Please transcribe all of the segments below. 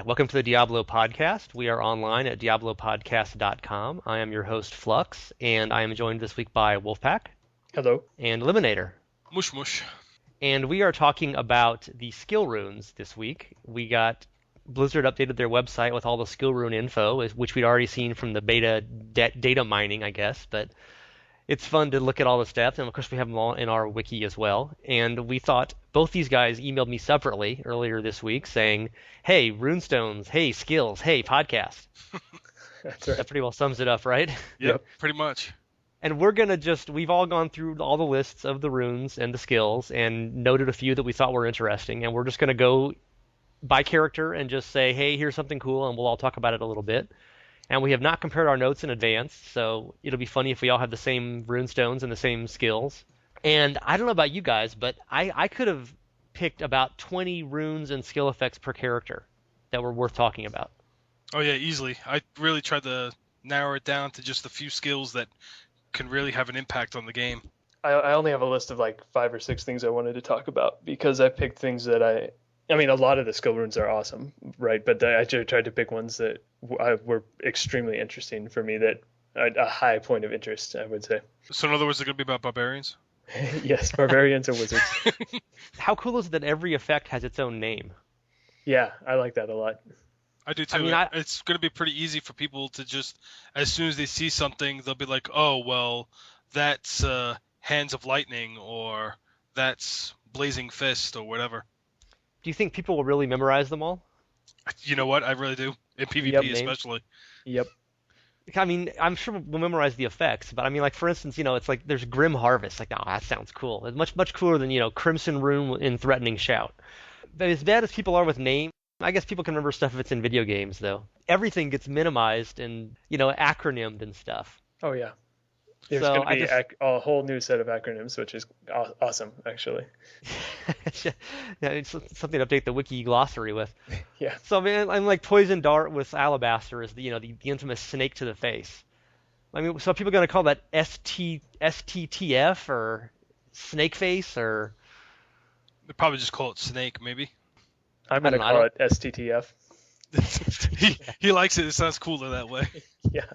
Hi, welcome to the Diablo podcast. We are online at diablopodcast.com. I am your host, Flux, and I am joined this week by Wolfpaq. Hello. And Eliminator. Mush mush. And we are talking about the skill runes this week. Blizzard updated their website with all the skill rune info, which we'd already seen from the beta data mining, I guess, but it's fun to look at all the stats, and of course we have them all in our wiki as well. And we thought both these guys emailed me separately earlier this week saying, hey, runestones, hey, skills, hey, podcast. That's right. That pretty well sums it up, right? Yep, pretty much. And we've all gone through all the lists of the runes and the skills and noted a few that we thought were interesting, and we're just going to go by character and just say, hey, here's something cool, and we'll all talk about it a little bit. And we have not compared our notes in advance, so it'll be funny if we all have the same runestones and the same skills. And I don't know about you guys, but I could have picked about 20 runes and skill effects per character that were worth talking about. Oh yeah, easily. I really tried to narrow it down to just a few skills that can really have an impact on the game. I only have a list of like 5 or 6 things I wanted to talk about because I picked things that I mean, a lot of the skill runes are awesome, right? But I tried to pick ones that were extremely interesting for me, that a high point of interest, I would say. So in other words, they're going to be about barbarians? Yes, barbarians or wizards. How cool is it that every effect has its own name? Yeah, I like that a lot. I do too. I mean, it's going to be pretty easy for people to just, as soon as they see something, they'll be like, oh, well, that's Hands of Lightning, or that's Blazing Fist, or whatever. Do you think people will really memorize them all? You know what? I really do. In PvP especially. Yep. I mean, I'm sure we'll memorize the effects, but I mean, like, for instance, it's like there's Grim Harvest. Like, oh, that sounds cool. It's much, much cooler than, Crimson Rune in Threatening Shout. But as bad as people are with names, I guess people can remember stuff if it's in video games, though. Everything gets minimized and, acronymed and stuff. Oh, yeah. There's going to be a whole new set of acronyms, which is awesome, actually. Yeah, it's something to update the wiki glossary with. Yeah. So I mean, I'm like Poison Dart with Alabaster is the infamous snake to the face. I mean, so are people going to call that STTF or snake face or? They'll probably just call it snake, maybe. I'm going to call it STTF. He likes it. It sounds cooler that way. Yeah.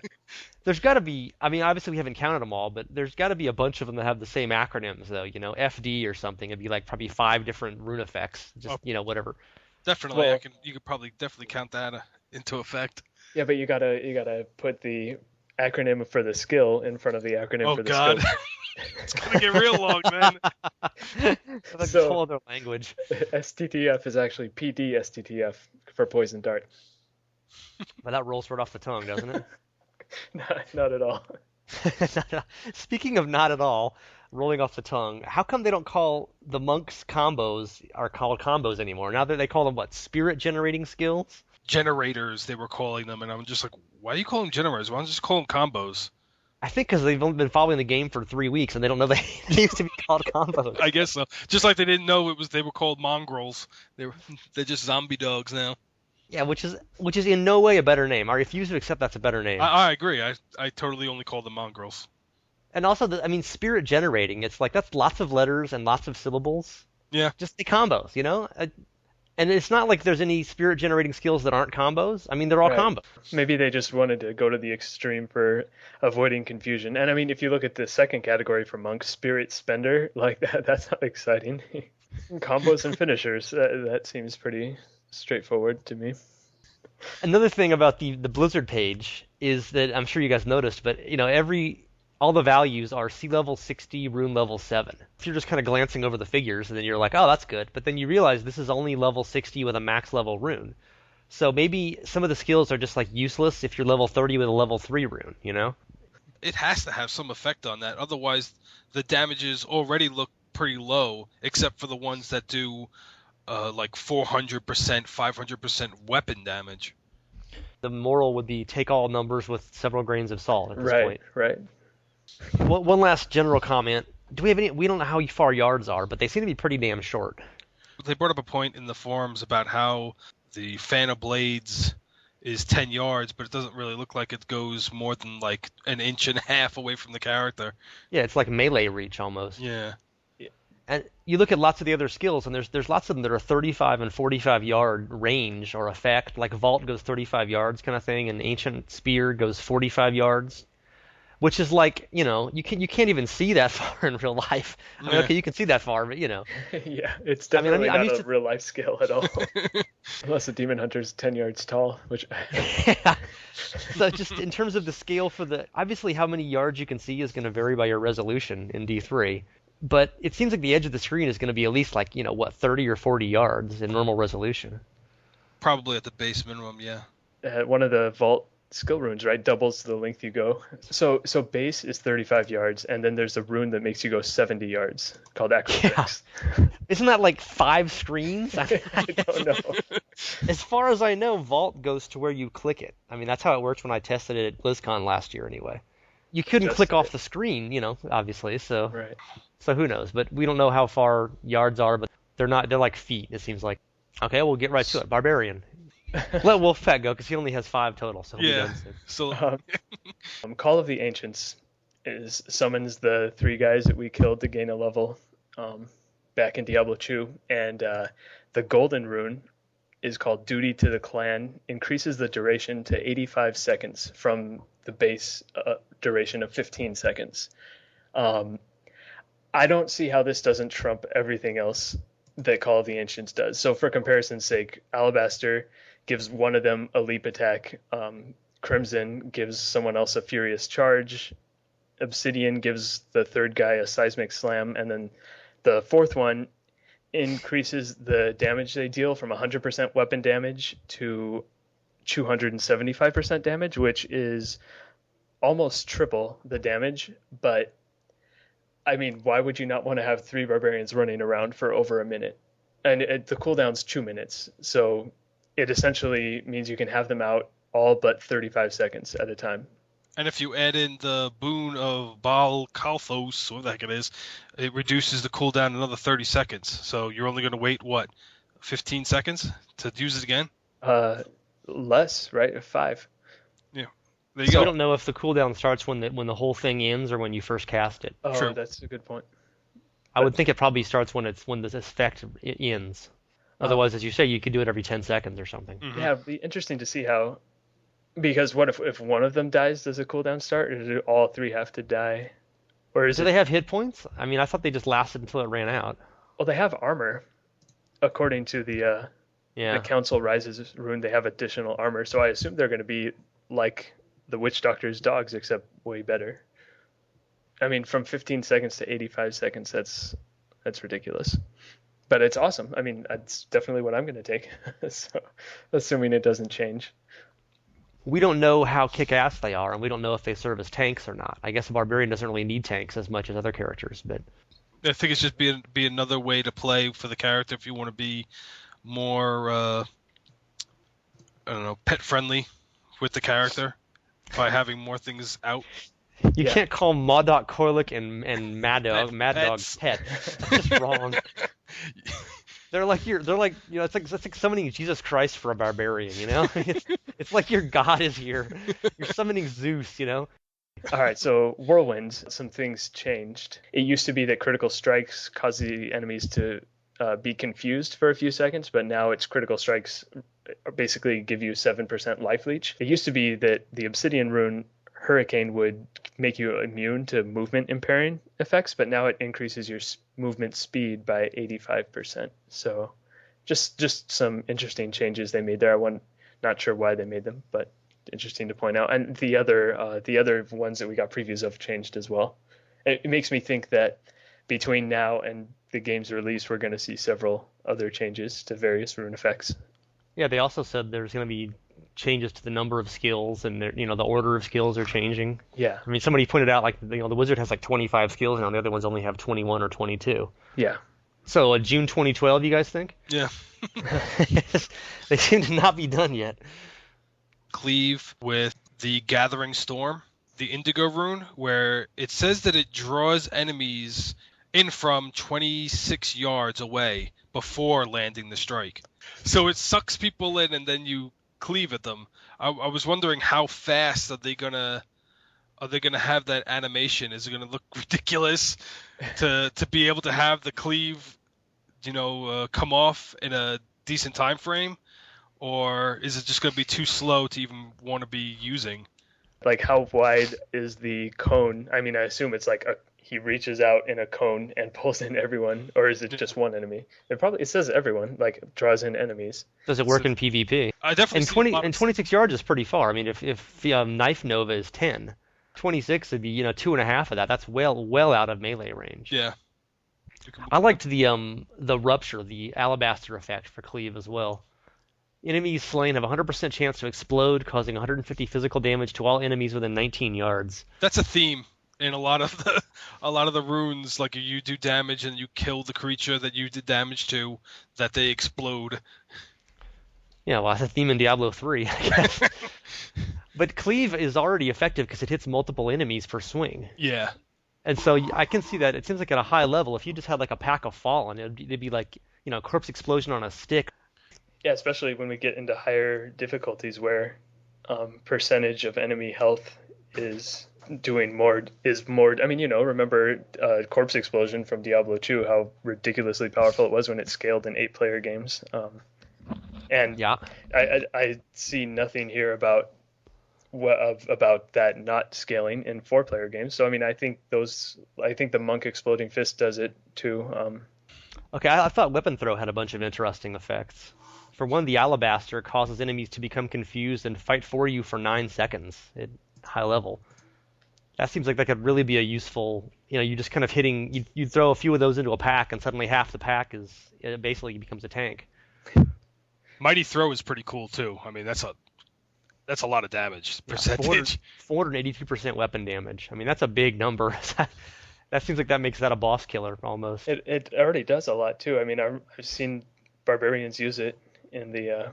There's got to be, I mean, obviously we haven't counted them all, but there's got to be a bunch of them that have the same acronyms, though. FD or something. It'd be like probably 5 different rune effects. Just, whatever. Definitely. Well, you could probably definitely count that into effect. Yeah, but you gotta put the acronym for the skill in front of the acronym for the skill. Oh, God. It's going to get real long, man. That's a whole other language. STTF is actually PDSTTF for Poison Dart. But that rolls right off the tongue, doesn't it? Not at all. Speaking of not at all, rolling off the tongue, how come they don't call the monks' combos are called combos anymore? Now that they call them, what, spirit generating skills? Generators, they were calling them, and I'm just like, why do you call them generators? Why don't you just call them combos? I think because they've only been following the game for 3 weeks and they don't know they used to be called combos. I guess so. Just like they didn't know they were called mongrels. They're just zombie dogs now. Yeah, which is in no way a better name. I refuse to accept that's a better name. I agree. I totally only call them mongrels. And also, spirit generating. It's like that's lots of letters and lots of syllables. Yeah. Just the combos, And it's not like there's any spirit generating skills that aren't combos. I mean, they're all combos. Maybe they just wanted to go to the extreme for avoiding confusion. And I mean, if you look at the second category for monks, Spirit Spender, like that's not exciting. Combos and finishers, that seems pretty straightforward to me. Another thing about the Blizzard page is that I'm sure you guys noticed, but all the values are sea level 60, rune level 7. If you're just kind of glancing over the figures, and then you're like, oh, that's good. But then you realize this is only level 60 with a max level rune. So maybe some of the skills are just like useless if you're level 30 with a level 3 rune, It has to have some effect on that. Otherwise, the damages already look pretty low, except for the ones that do like 400%, 500% weapon damage. The moral would be take all numbers with several grains of salt at this point. Right. One last general comment. Do we have any? We don't know how far yards are, but they seem to be pretty damn short. They brought up a point in the forums about how the fan of blades is 10 yards, but it doesn't really look like it goes more than like an inch and a half away from the character. Yeah, it's like melee reach almost. Yeah. And you look at lots of the other skills, and there's lots of them that are 35 and 45 yard range or effect. Like Vault goes 35 yards kind of thing, and Ancient Spear goes 45 yards, which is like, you can't even see that far in real life. I mean, okay, you can see that far, but Yeah, it's I mean, definitely I'm not used a to. real life skill at all. Unless the demon hunter's 10 yards tall, which Yeah. So just in terms of the scale for obviously how many yards you can see is going to vary by your resolution in D3. But it seems like the edge of the screen is going to be at least like, 30 or 40 yards in normal resolution. Probably at the base minimum, yeah. one of the vault skill runes, right, doubles the length you go. So base is 35 yards, and then there's a rune that makes you go 70 yards called acrobatics. Yeah. Isn't that like 5 screens? I don't know. As far as I know, Vault goes to where you click it. I mean, that's how it worked when I tested it at BlizzCon last year anyway. You couldn't click off the screen, obviously, so Right. So who knows? But we don't know how far yards are, but they're like feet, it seems like. Okay, we'll get right to it. Barbarian. Let Wolfpaq go, because he only has 5 total, so he'll be done soon. So Call of the Ancients summons the 3 guys that we killed to gain a level back in Diablo 2, and the golden rune is called Duty to the Clan, increases the duration to 85 seconds from the base duration of 15 seconds. I don't see how this doesn't trump everything else that Call of the Ancients does. So for comparison's sake, Alabaster gives one of them a leap attack. Crimson gives someone else a furious charge. Obsidian gives the third guy a seismic slam. And then the fourth one increases the damage they deal from 100% weapon damage to 275% damage, which is almost triple the damage. But I mean, why would you not want to have 3 barbarians running around for over a minute? And the cooldown's 2 minutes. So it essentially means you can have them out all but 35 seconds at a time. And if you add in the boon of Baal Kalthos, whatever the heck it is, it reduces the cooldown another 30 seconds. So you're only going to wait, 15 seconds to use it again? Less, right? 5. Yeah. You don't know if the cooldown starts when the whole thing ends or when you first cast it. Oh, True. That's a good point. I would think it probably starts when this effect ends. Otherwise, as you say, you could do it every 10 seconds or something. Mm-hmm. Yeah, it'd be interesting to see how. Because what if one of them dies? Does a cooldown start, or do all 3 have to die? Or do they have hit points? I mean, I thought they just lasted until it ran out. Well, they have armor, according to the Council Rises rune. They have additional armor, so I assume they're going to be like the Witch Doctor's dogs, except way better. I mean, from 15 seconds to 85 seconds, that's ridiculous. But it's awesome. I mean, that's definitely what I'm going to take. So, assuming it doesn't change. We don't know how kick-ass they are, and we don't know if they serve as tanks or not. I guess a barbarian doesn't really need tanks as much as other characters, but I think it's just be another way to play for the character if you want to be more, pet-friendly with the character by having more things out. You can't call Modok, Korlik, and Mad Dog pets. That's just wrong. They're like it's like summoning Jesus Christ for a barbarian, It's like your god is here. You're summoning Zeus, All right, so Whirlwind, some things changed. It used to be that critical strikes cause the enemies to be confused for a few seconds, but now it's critical strikes basically give you 7% life leech. It used to be that the Obsidian rune Hurricane would make you immune to movement impairing effects, but now it increases your movement speed by 85%. So just some interesting changes they made there. I'm not sure why they made them, but interesting to point out. And the other ones that we got previews of changed as well. It makes me think that between now and the game's release, we're going to see several other changes to various rune effects. Yeah, they also said there's going to be changes to the number of skills, and the order of skills are changing. Yeah. I mean, somebody pointed out the wizard has like 25 skills now, the other ones only have 21 or 22. Yeah. So June 2012, you guys think? Yeah. They seem to not be done yet. Cleave with the Gathering Storm, the Indigo rune, where it says that it draws enemies in from 26 yards away before landing the strike. So it sucks people in and then you cleave at them. I was wondering how fast are they gonna Are they going to have that animation? Is it going to look ridiculous to be able to have the cleave, come off in a decent time frame? Or is it just going to be too slow to even want to be using? Like, how wide is the cone? I mean, I assume it's like he reaches out in a cone and pulls in everyone, or is it just one enemy? It says everyone, like draws in enemies. Does it work in PvP? I definitely and see 20 and 26 yards is pretty far. I mean, if Knife Nova is 10, 26 would be 2.5 of that. That's well out of melee range. Yeah. I liked the rupture, the alabaster effect for cleave as well. Enemies slain have a 100% chance to explode, causing 150 physical damage to all enemies within 19 yards. That's a theme in a lot of the runes. Like, you do damage and you kill the creature that you did damage to, that they explode. Yeah, well, that's a theme in Diablo 3, I guess. But cleave is already effective because it hits multiple enemies per swing. Yeah. And so I can see that. It seems like at a high level, if you just had like a pack of Fallen, it'd be like, corpse explosion on a stick. Yeah, especially when we get into higher difficulties where percentage of enemy health is more. I mean, remember Corpse Explosion from Diablo 2, how ridiculously powerful it was when it scaled in 8-player games. And yeah. I see nothing here about that not scaling in 4-player games. So I mean, I think the Monk Exploding Fist does it too. Okay, I thought Weapon Throw had a bunch of interesting effects. For one, the Alabaster causes enemies to become confused and fight for you for 9 seconds at high level. That seems like that could really be a useful, you just kind of you throw a few of those into a pack and suddenly half the pack basically becomes a tank. Mighty Throw is pretty cool too. I mean, that's a lot of damage percentage. 482% weapon damage. I mean, that's a big number. That seems like that makes that a boss killer almost. It already does a lot too. I mean, I've seen barbarians use it in the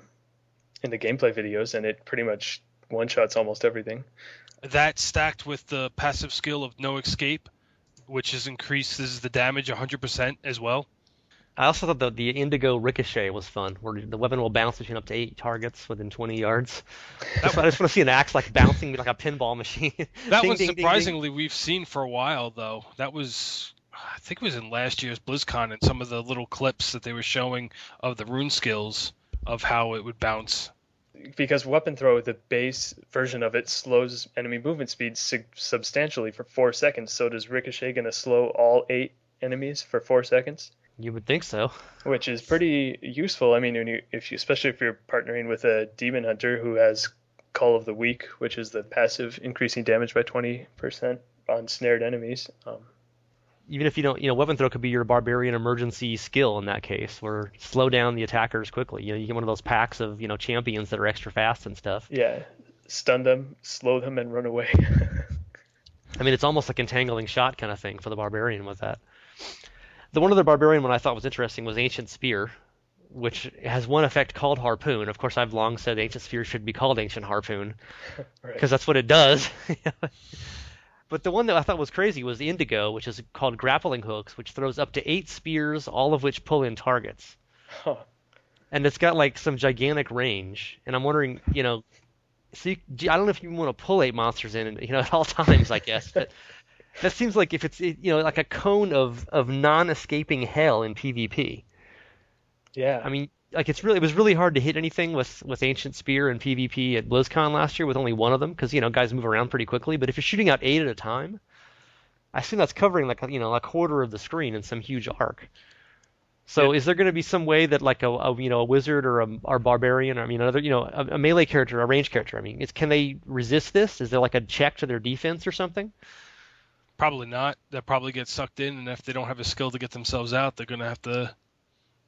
gameplay videos, and it pretty much one-shots almost everything. That stacked with the passive skill of No Escape, which increases the damage 100% as well. I also thought the Indigo Ricochet was fun, where the weapon will bounce between up to 8 targets within 20 yards. I just want to see an axe like bouncing like a pinball machine. That ding, one surprisingly we've seen for a while though. That was, I think it was in last year's BlizzCon, and some of the little clips that they were showing of the rune skills of how it would bounce. Because Weapon Throw, the base version of it, slows enemy movement speed substantially for 4 seconds. So does Ricochet going to slow all 8 enemies for 4 seconds? You would think so. Which is pretty useful. I mean, especially if you're partnering with a Demon Hunter who has Call of the Weak, which is the passive increasing damage by 20% on snared enemies. Even if you don't, Weapon Throw could be your Barbarian emergency skill in that case, where slow down the attackers quickly. You get one of those packs of, champions that are extra fast and stuff. Yeah, stun them, slow them, and run away. I mean, it's almost like entangling shot kind of thing for the Barbarian with that. The one other Barbarian one I thought was interesting was Ancient Spear, which has one effect called Harpoon. Of course, I've long said Ancient Spear should be called Ancient Harpoon, because that's what it does. But the one that I thought was crazy was the Indigo, which is called Grappling Hooks, which throws up to 8 spears, all of which pull in targets. Huh. And it's got like some gigantic range. And I'm wondering, I don't know if you want to pull 8 monsters in, at all times, I guess. But that seems like if it's, like a cone of non-escaping hell in PvP. Yeah. I mean, like it was really hard to hit anything with Ancient Spear and PvP at BlizzCon last year with only one of them, because guys move around pretty quickly. But if you're shooting out 8 at a time, I assume that's covering like a quarter of the screen in some huge arc. So is there going to be some way that like a wizard or a barbarian, or another a melee character, a range character, can they resist this? Is there like a check to their defense or something? Probably not. They'll probably get sucked in, and if they don't have a skill to get themselves out, they're going to have to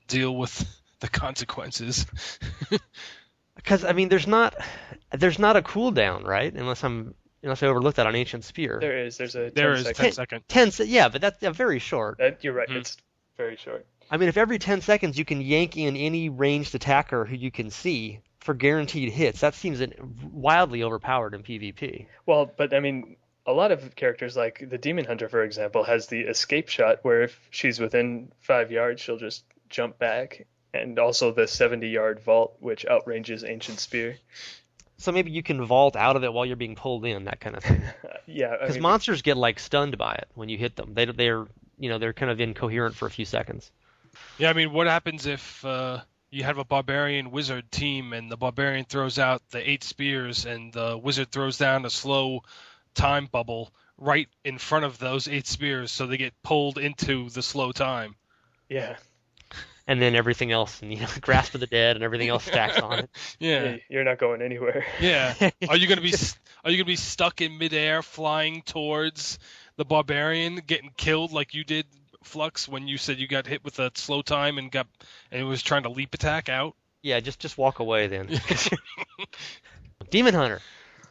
deal with the consequences. Because there's not a cooldown, right? Unless I overlooked that on Ancient Spear. There is. There's a 10 second. Yeah, but that's very short. You're right. Mm-hmm. It's very short. If every 10 seconds you can yank in any ranged attacker who you can see for guaranteed hits, that seems wildly overpowered in PvP. Well, but a lot of characters, like the Demon Hunter, for example, has the escape shot where if she's within 5 yards, she'll just jump back. And also the 70-yard vault, which outranges Ancient Spear. So maybe you can vault out of it while you're being pulled in, that kind of thing. Yeah, I Because mean, monsters get like stunned by it when you hit them. They're they're kind of incoherent for a few seconds. Yeah, I mean, what happens if you have a barbarian wizard team and the barbarian throws out the 8 spears and the wizard throws down a slow time bubble right in front of those 8 spears, so they get pulled into the slow time. yeah, And then everything else, and Grasp of the Dead, and everything else stacks on it. Yeah, you're not going anywhere. yeah. Are you gonna be stuck in midair, flying towards the barbarian, getting killed like you did, Flux, when you said you got hit with a slow time and it was trying to leap attack out? Yeah, just walk away then. Demon Hunter.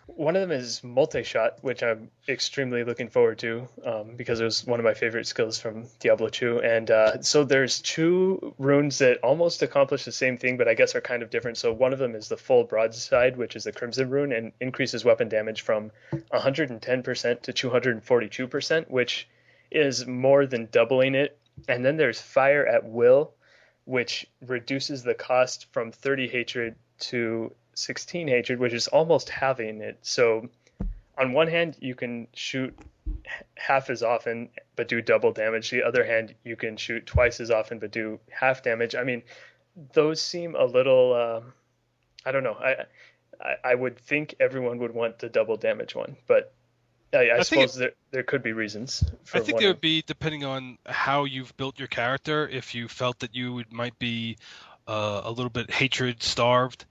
One of them is multi-shot, which I'm extremely looking forward to because it was one of my favorite skills from Diablo 2. And so there's two runes that almost accomplish the same thing, but I guess are kind of different. So one of them is the full broadside, which is the Crimson rune, and increases weapon damage from 110% to 242%, which is more than doubling it. And then there's Fire at Will, which reduces the cost from 30 hatred to 16 hatred, which is almost halving it. So on one hand, you can shoot half as often but do double damage. The other hand, you can shoot twice as often but do half damage. I mean, those seem a little I don't know. I would think everyone would want the double damage one, but I suppose there could be reasons for I think one. there would be, depending on how you've built your character, if you felt that might be a little bit hatred starved.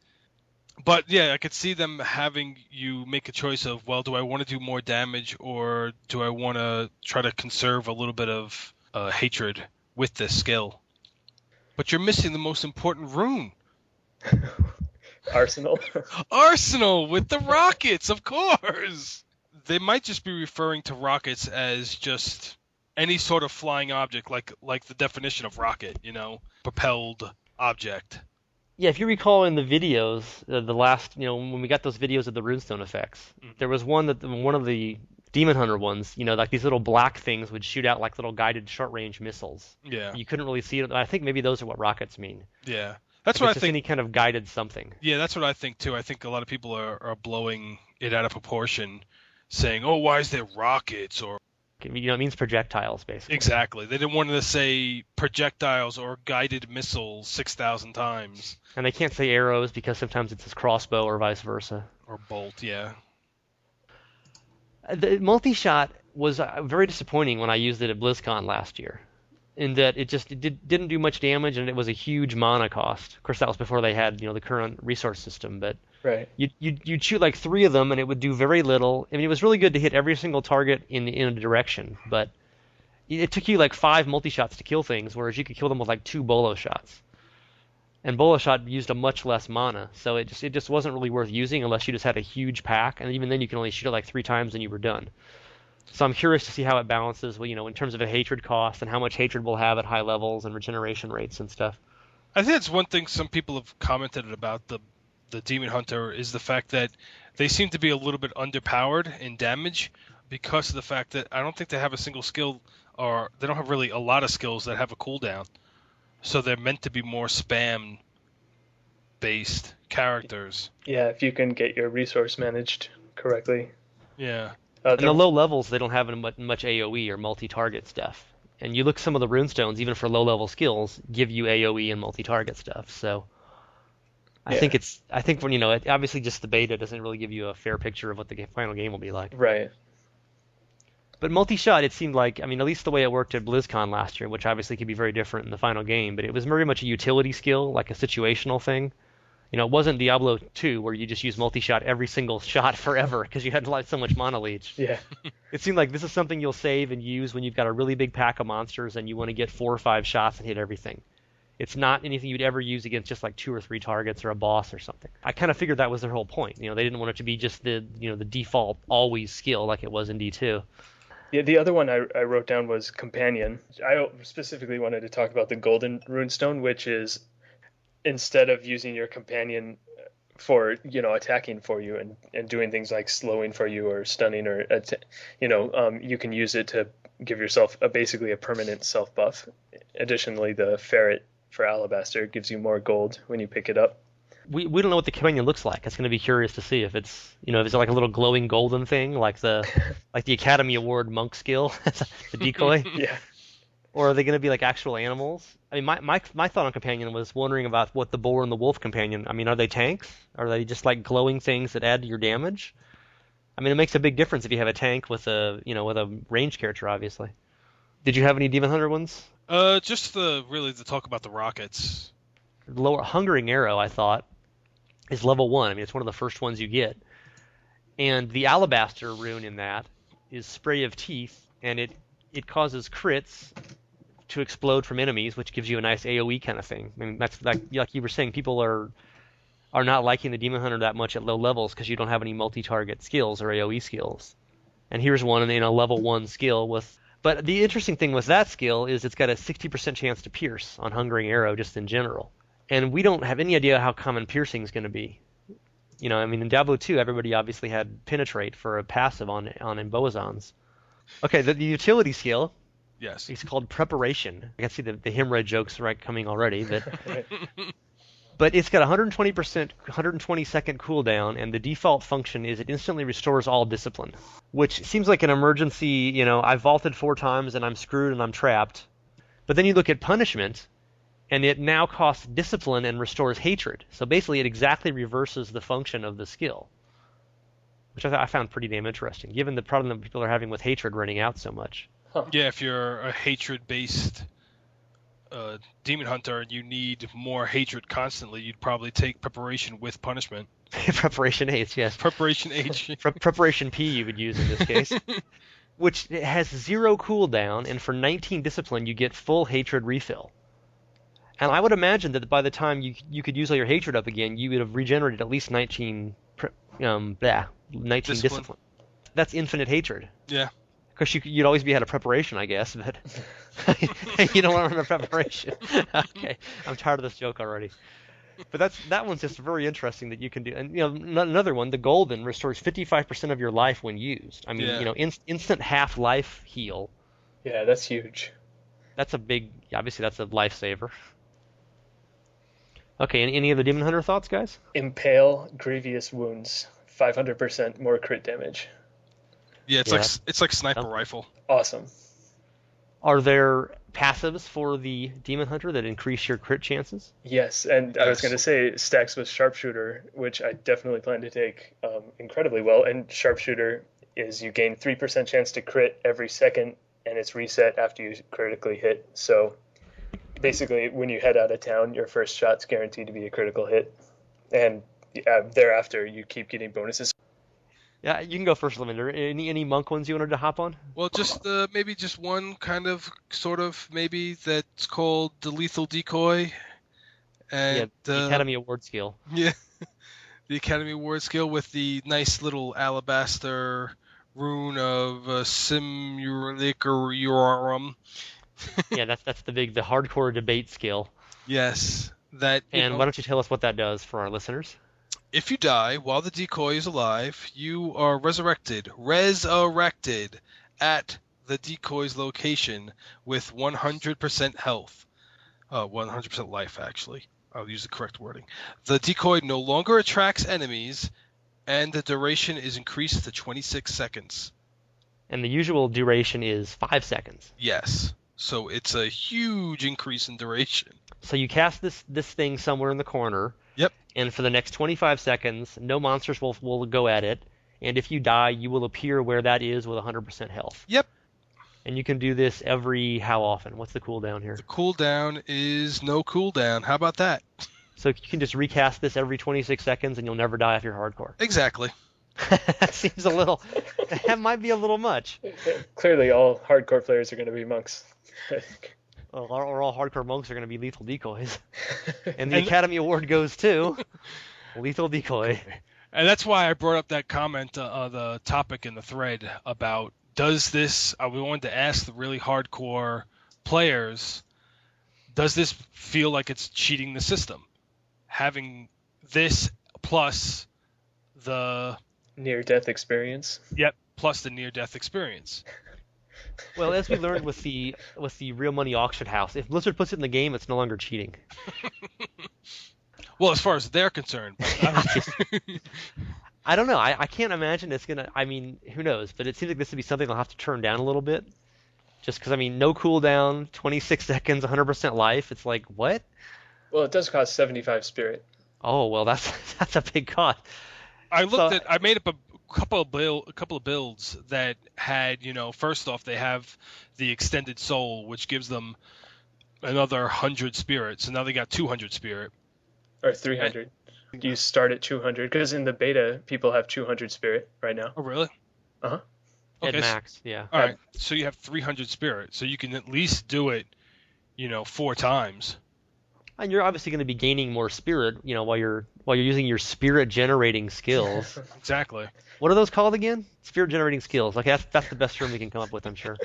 But yeah, I could see them having you make a choice of, well, do I want to do more damage or do I want to try to conserve a little bit of hatred with this skill? But you're missing the most important rune. Arsenal. Arsenal with the rockets, of course. They might just be referring to rockets as just any sort of flying object, like the definition of rocket, propelled object. Yeah, if you recall in the videos, the last, when we got those videos of the runestone effects, there was one of the Demon Hunter ones, like these little black things would shoot out like little guided short-range missiles. Yeah. You couldn't really see it. I think maybe those are what rockets mean. Yeah. That's what I think. Any kind of guided something. Yeah, that's what I think too. I think a lot of people are blowing it out of proportion, saying, "Oh, why is there rockets?" Or It means projectiles, basically. exactly. They didn't want to say projectiles or guided missiles 6,000 times. And they can't say arrows because sometimes it's his crossbow or vice versa. Or bolt, yeah. The multi-shot was very disappointing when I used it at BlizzCon last year, in that it didn't do much damage and it was a huge mana cost. Of course, that was before they had the current resource system, but Right. You'd shoot like 3 of them and it would do very little. I mean, it was really good to hit every single target in a direction, but it took you like 5 multi-shots to kill things, whereas you could kill them with like 2 bolo shots. And bolo shot used a much less mana, so it just wasn't really worth using unless you just had a huge pack, and even then you can only shoot it like 3 times and you were done. So I'm curious to see how it balances, in terms of a hatred cost and how much hatred we'll have at high levels and regeneration rates and stuff. I think it's one thing some people have commented about the Demon Hunter is the fact that they seem to be a little bit underpowered in damage because of the fact that I don't think they have a single skill, or they don't have really a lot of skills that have a cooldown. So they're meant to be more spam-based characters. Yeah, if you can get your resource managed correctly. Yeah. And the low levels, they don't have much AoE or multi-target stuff. And you look some of the runestones, even for low-level skills, give you AoE and multi-target stuff. So I think when obviously just the beta doesn't really give you a fair picture of what the final game will be like. Right. But multi-shot, it seemed like, at least the way it worked at BlizzCon last year, which obviously could be very different in the final game, but it was very much a utility skill, like a situational thing. It wasn't Diablo 2 where you just use multi-shot every single shot forever because you had so much mana leech. Yeah. It seemed like this is something you'll save and use when you've got a really big pack of monsters and you want to get 4 or 5 shots and hit everything. It's not anything you'd ever use against just like 2 or 3 targets or a boss or something. I kind of figured that was their whole point. They didn't want it to be just the default always skill like it was in D2. Yeah, the other one I wrote down was Companion. I specifically wanted to talk about the Golden Runestone, which is instead of using your companion for attacking for you and doing things like slowing for you or stunning or you can use it to give yourself basically a permanent self buff. Additionally, the ferret for Alabaster gives you more gold when you pick it up. We don't know what the companion looks like. It's going to be curious to see if it's, if it's like a little glowing golden thing, like the Academy Award monk skill, the decoy, Yeah. or are they going to be like actual animals? I mean, my thought on companion was wondering about what the boar and the wolf companion. I mean, are they tanks? Are they just like glowing things that add to your damage? I mean, it makes a big difference if you have a tank with a ranged character, obviously. Did you have any Demon Hunter ones? Just to talk about the rockets. Lower Hungering Arrow, I thought, is level 1. I mean, it's one of the first ones you get. And the Alabaster rune in that is Spray of Teeth, and it causes crits to explode from enemies, which gives you a nice AoE kind of thing. I mean, that's like you were saying, people are not liking the Demon Hunter that much at low levels because you don't have any multi-target skills or AoE skills. And here's one in a level 1 skill with... But the interesting thing with that skill is it's got a 60% chance to pierce on Hungering Arrow just in general. And we don't have any idea how common piercing is going to be. I mean, in Diablo 2, everybody obviously had Penetrate for a passive on Emboazons. Okay, the utility skill... Yes. It's called Preparation. I can see the hemorrhoid jokes coming already. But it's got 120%, 120-second cooldown, and the default function is it instantly restores all discipline, which seems like an emergency. I vaulted 4 times and I'm screwed and I'm trapped. But then you look at punishment, and it now costs discipline and restores hatred. So basically, it exactly reverses the function of the skill, which I found pretty damn interesting, given the problem that people are having with hatred running out so much. Yeah, if you're a hatred-based demon hunter and you need more hatred constantly, you'd probably take preparation with punishment. Preparation H, yes. Preparation H. Preparation P you would use in this case. Which has 0 cooldown, and for 19 discipline you get full hatred refill. And I would imagine that by the time you could use all your hatred up again, you would have regenerated at least 19 discipline. That's infinite hatred. Yeah. Of course, you'd always be out of preparation, I guess, but you don't want to run a preparation. Okay, I'm tired of this joke already. But that one's just very interesting that you can do. And another one, the Golden, restores 55% of your life when used. I mean, instant half life heal. Yeah, that's huge. That's obviously that's a lifesaver. Okay, any other Demon Hunter thoughts, guys? Impale Grievous Wounds, 500% more crit damage. Yeah, it's like sniper rifle. Awesome. Are there passives for the Demon Hunter that increase your crit chances? Yes, and I was going to say stacks with Sharpshooter, which I definitely plan to take incredibly well. And Sharpshooter is you gain 3% chance to crit every second, and it's reset after you critically hit. So basically, when you head out of town, your first shot's guaranteed to be a critical hit, and thereafter you keep getting bonuses. Yeah, you can go first, Lavender. Any monk ones you wanted to hop on? Well, just maybe just one maybe that's called the Lethal Decoy. And, the Academy Award skill. Yeah, the Academy Award skill with the nice little alabaster rune of Simulacrum. Yeah, that's the hardcore debate skill. Yes, why don't you tell us what that does for our listeners? If you die while the decoy is alive, you are resurrected at the decoy's location with 100% health. 100% life, actually. I'll use the correct wording. The decoy no longer attracts enemies, and the duration is increased to 26 seconds. And the usual duration is 5 seconds. Yes. So it's a huge increase in duration. So you cast this thing somewhere in the corner. Yep. And for the next 25 seconds, no monsters will go at it. And if you die, you will appear where that is with 100% health. Yep. And you can do this every how often? What's the cooldown here? The cooldown is no cooldown. How about that? So you can just recast this every 26 seconds and you'll never die if you're hardcore. Exactly. That seems that might be a little much. Clearly all hardcore players are going to be monks. Or all hardcore monks are going to be lethal decoys. And the Academy Award goes to Lethal Decoy. And that's why I brought up that comment, the topic in the thread about does this, we wanted to ask the really hardcore players, does this feel like it's cheating the system? Having this plus the... near-death experience. Yep, plus the near-death experience. Well, as we learned with the real money auction house, if Blizzard puts it in the game, it's no longer cheating. Well, as far as they're concerned. I don't know. I can't imagine it's gonna. I mean, who knows? But it seems like this would be something they'll have to turn down a little bit, just because I mean, no cooldown, 26 seconds, 100% life. It's like what? Well, it does cost 75 spirit. Oh well, that's a big cost. I made up a couple of builds that had, first off they have the extended soul, which gives them another 100 spirit. So now they got 200 spirit. Or 300. You start at 200 because in the beta people have 200 spirit right now. Oh really? Uh-huh. At Okay. max, yeah. All right. So you have 300 spirit. So you can at least do it, 4 times. And you're obviously going to be gaining more spirit, while you're using your spirit generating skills. Exactly. What are those called again? Spirit generating skills. Okay, that's the best term we can come up with, I'm sure.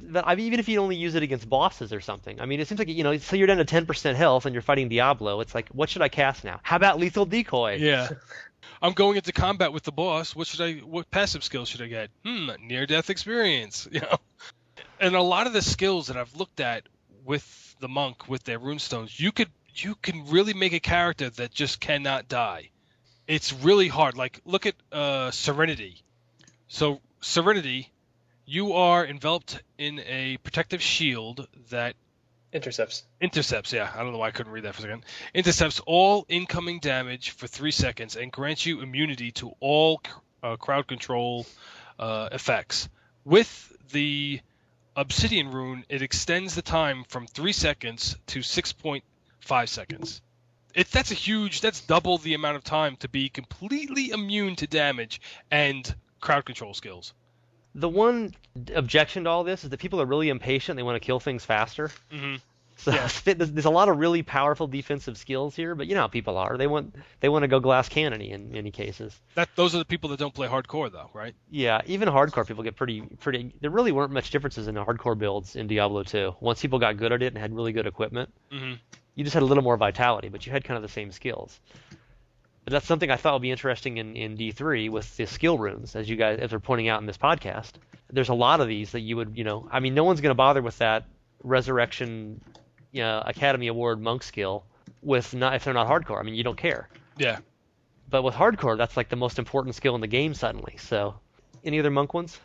But I mean, even if you only use it against bosses or something, I mean, it seems like so you're down to 10% health and you're fighting Diablo. It's like, what should I cast now? How about lethal decoy? Yeah. I'm going into combat with the boss. What passive skills should I get? Near death experience. And a lot of the skills that I've looked at with the monk with their runestones, you can really make a character that just cannot die. It's really hard. Like look at Serenity. So Serenity, you are enveloped in a protective shield that Intercepts. yeah. I don't know why I couldn't read that for a second. Intercepts all incoming damage for 3 seconds and grants you immunity to all crowd control effects. With the Obsidian rune, it extends the time from 3 seconds to 6.5 seconds. That's double the amount of time to be completely immune to damage and crowd control skills. The one objection to all this is that people are really impatient. They want to kill things faster. Mm-hmm. So Yeah. there's a lot of really powerful defensive skils here, but you know how people are. They want to go glass cannony in many cases. Those are the people that don't play hardcore, though, right? Yeah, even hardcore people get pretty. There really weren't much differences in the hardcore builds in Diablo 2. Once people got good at it and had really good equipment, Mm-hmm. you just had a little more vitality, but you had kind of the same skills. But that's something I thought would be interesting in D3 with the skill runes, as you guys are pointing out in this podcast. There's a lot of these that you would, I mean, no one's going to bother with that Resurrection, Academy Award monk skill if they're not hardcore. I mean, you don't care. Yeah. But with hardcore, that's like the most important skill in the game suddenly. So, any other monk ones?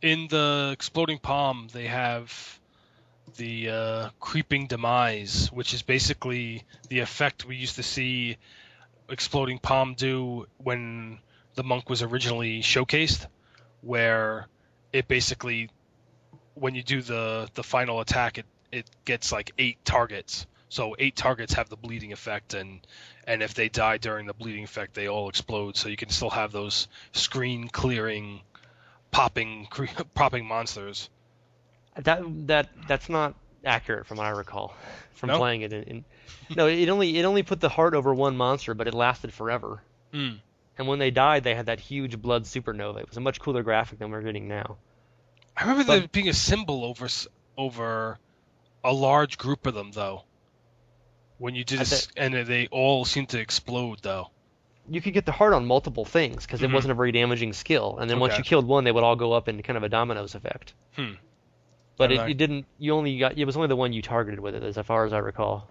In the Exploding Palm, they have the Creeping Demise, which is basically the effect we used to see Exploding Palm do when the monk was originally showcased, where it basically, when you do the final attack, it gets like 8 targets. So 8 targets have the bleeding effect, and if they die during the bleeding effect, they all explode. So you can still have those screen clearing, popping monsters. That's not accurate from what I recall from No? playing it. No, it only put the heart over one monster, but it lasted forever. Mm. And when they died, they had that huge blood supernova. It was a much cooler graphic than we're getting now. I remember there being a symbol over a large group of them, though. When you did this, and they all seemed to explode, though. You could get the heart on multiple things because it wasn't a very damaging skill. And then once you killed one, they would all go up in kind of a dominoes effect. But it didn't. You only got. It was only the one you targeted with it, as far as I recall.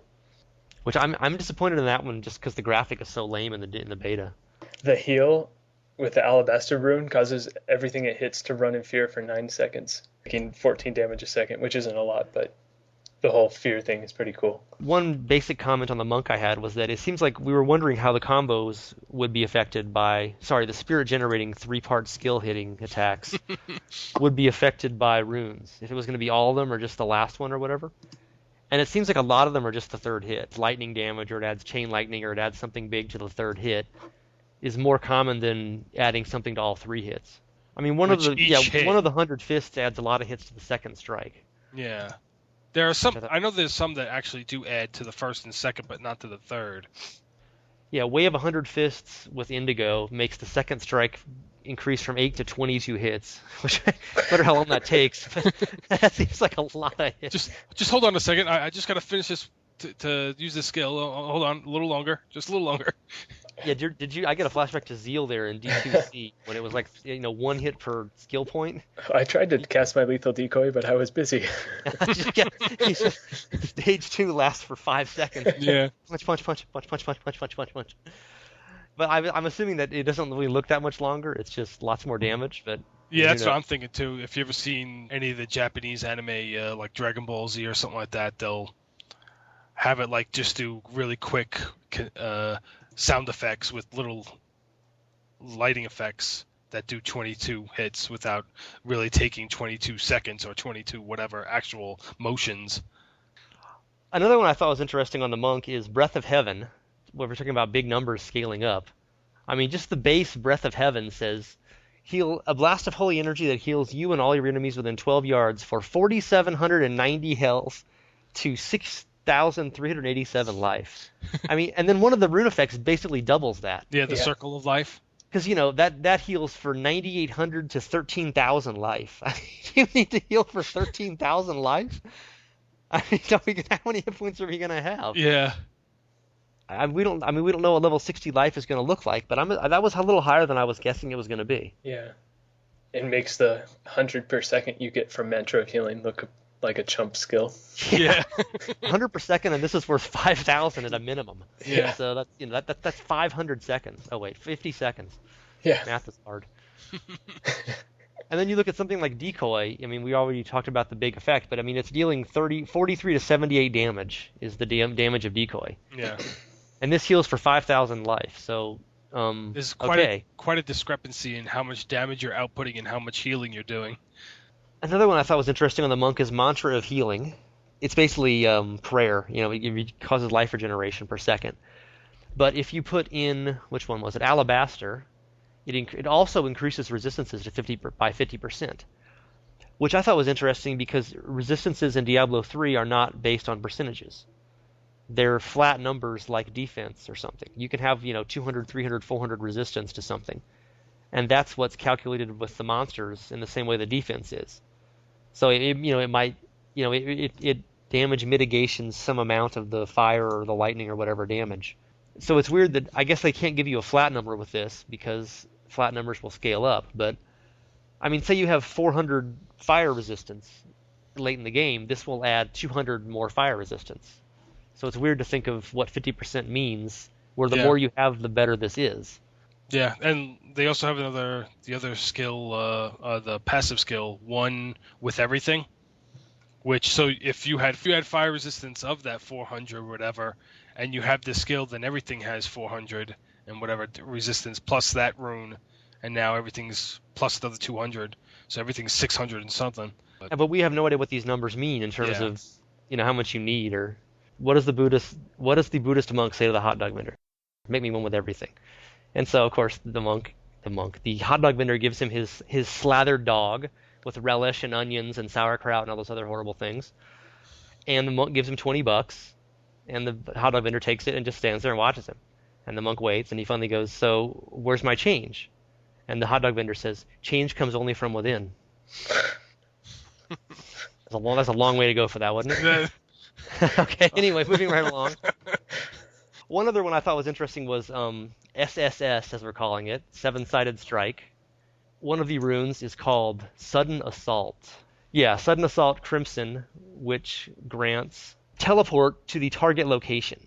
Which I'm disappointed in that one just because the graphic is so lame in the beta. The heal with the Alabaster rune causes everything it hits to run in fear for 9 seconds, making 14 damage a second, which isn't a lot, but the whole fear thing is pretty cool. One basic comment on the monk I had was that it seems like we were wondering how the combos would be affected by, the spirit generating 3-part skill hitting attacks would be affected by runes. If it was going to be all of them or just the last one or whatever. And it seems like a lot of them are just the third hit. Lightning damage, or it adds chain lightning, or it adds something big to the third hit is more common than adding something to all 3 hits. I mean, one of the 100 fists adds a lot of hits to the second strike. Yeah. There are some. I know there's some that actually do add to the first and second, but not to the third. Yeah, Way of 100 Fists with Indigo makes the second strike increase from 8 to 22 hits, which I wonder how long that takes. But that seems like a lot of hits. Just hold on a second. I just got to finish this to use this skill. Hold on, a little longer. Just a little longer. Yeah, did you? I get a flashback to Zeal there in D2C when it was like one hit per skill point. I tried to cast my lethal decoy, but I was busy. Yeah, stage 2 lasts for 5 seconds. Yeah. Punch, punch, punch, punch, punch, punch, punch, punch, punch, punch. But I'm assuming that it doesn't really look that much longer. It's just lots more damage. But Yeah, that's what I'm thinking too. If you ever seen any of the Japanese anime, like Dragon Ball Z or something like that, they'll have it like just do really quick sound effects with little lighting effects that do 22 hits without really taking 22 seconds or 22 whatever actual motions. Another one I thought was interesting on the monk is Breath of Heaven, where we're talking about big numbers scaling up. I mean, just the base Breath of Heaven says, heal a blast of holy energy that heals you and all your enemies within 12 yards for 4,790 health to 6,387 life. I mean, and then one of the rune effects basically doubles that. Yeah, the Circle of Life. Because, that heals for 9,800 to 13,000 life. I mean, you need to heal for 13,000 life? I mean, how many hit points are we going to have? Yeah. We don't know what level 60 life is going to look like, but that was a little higher than I was guessing it was going to be. Yeah. It makes the 100 per second you get from Mantra of Healing look like a chump skill. Yeah. 100 per second, and this is worth 5,000 at a minimum. Yeah. So that's 500 seconds. Oh wait, 50 seconds. Yeah. Math is hard. And then you look at something like Decoy. I mean, we already talked about the big effect, but I mean, it's dealing 43 to 78 damage is the damage of Decoy. Yeah. And this heals for 5,000 life. So there's quite a discrepancy in how much damage you're outputting and how much healing you're doing. Another one I thought was interesting on the monk is Mantra of Healing. It's basically prayer. It causes life regeneration per second. But if you put in, which one was it? Alabaster, it also increases resistances to by 50%, which I thought was interesting because resistances in Diablo 3 are not based on percentages. They're flat numbers like defense or something. You can have 200, 300, 400 resistance to something, and that's what's calculated with the monsters in the same way the defense is. So it damage mitigations some amount of the fire or the lightning or whatever damage. So it's weird that I guess they can't give you a flat number with this because flat numbers will scale up. But I mean, say you have 400 fire resistance late in the game, this will add 200 more fire resistance. So it's weird to think of what 50% means, where the more you have, the better this is. Yeah, and they also have the other skill, the passive skill, one with everything. Which, so if you had fire resistance of that 400 or whatever, and you have this skill, then everything has 400 and whatever resistance plus that rune, and now everything's plus another 200, so everything's 600 and something. But we have no idea what these numbers mean in terms of how much you need, or what does the Buddhist monk say to the hot dog vendor? Make me one with everything. And so of course the hot dog vendor gives him his slathered dog with relish and onions and sauerkraut and all those other horrible things. And the monk gives him $20, and the hot dog vendor takes it and just stands there and watches him. And the monk waits, and he finally goes, "So where's my change?" And the hot dog vendor says, "Change comes only from within." That's a long way to go for that, wasn't it? Okay, anyway, moving right along. One other one I thought was interesting was SSS, as we're calling it, Seven-Sided Strike. One of the runes is called Sudden Assault. Yeah, Sudden Assault Crimson, which grants teleport to the target location.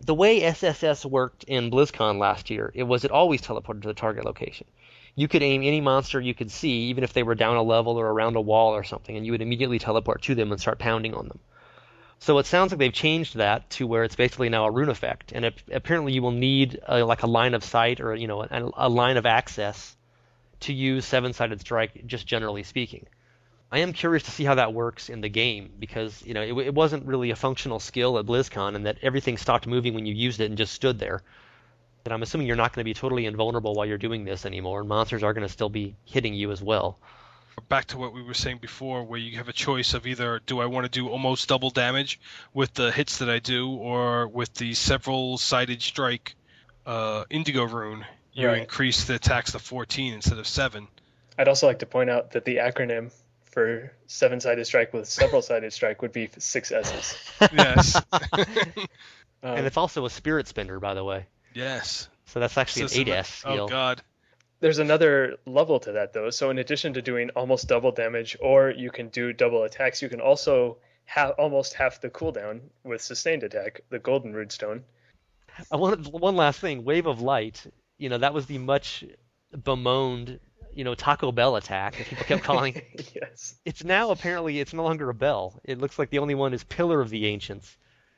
The way SSS worked in BlizzCon last year, it always teleported to the target location. You could aim any monster you could see, even if they were down a level or around a wall or something, and you would immediately teleport to them and start pounding on them. So it sounds like they've changed that to where it's basically now a rune effect, and apparently you will need a line of sight or a line of access to use Seven-Sided Strike, just generally speaking. I am curious to see how that works in the game, because it wasn't really a functional skill at BlizzCon, and that everything stopped moving when you used it and just stood there. And I'm assuming you're not going to be totally invulnerable while you're doing this anymore, and monsters are going to still be hitting you as well. Back to what we were saying before, where you have a choice of either do I want to do almost double damage with the hits that I do, or with the several-sided strike indigo rune, you increase the attacks to 14 instead of 7. I'd also like to point out that the acronym for seven-sided strike with several-sided strike would be 6 S's. Yes. And it's also a spirit spender, by the way. Yes. So that's actually an 8S skill. Oh god. There's another level to that though. So in addition to doing almost double damage, or you can do double attacks, you can also have almost half the cooldown with sustained attack, the golden runestone. One last thing, Wave of Light. That was the much bemoaned, Taco Bell attack that people kept calling. Yes. It's now apparently it's no longer a bell. It looks like the only one is Pillar of the Ancients,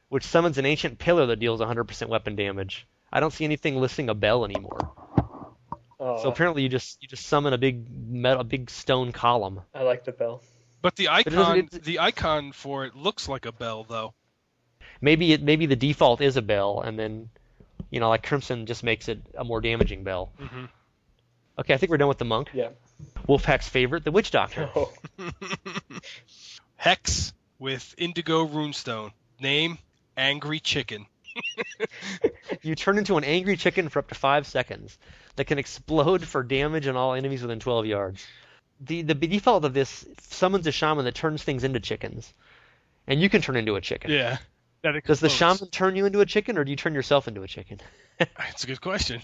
which summons an ancient pillar that deals 100% weapon damage. I don't see anything listing a bell anymore. So apparently you just summon a big stone column. I like the bell. But the icon for it looks like a bell though. Maybe the default is a bell, and then like Crimson just makes it a more damaging bell. Mm-hmm. Okay, I think we're done with the monk. Yeah. Wolfpaq's favorite, the witch doctor. Oh. Hex with indigo runestone. Name: Angry Chicken. You turn into an angry chicken for up to 5 seconds that can explode for damage on all enemies within 12 yards. The default of this summons a shaman that turns things into chickens, and you can turn into a chicken. Yeah. Does the shaman turn you into a chicken, or do you turn yourself into a chicken? That's a good question.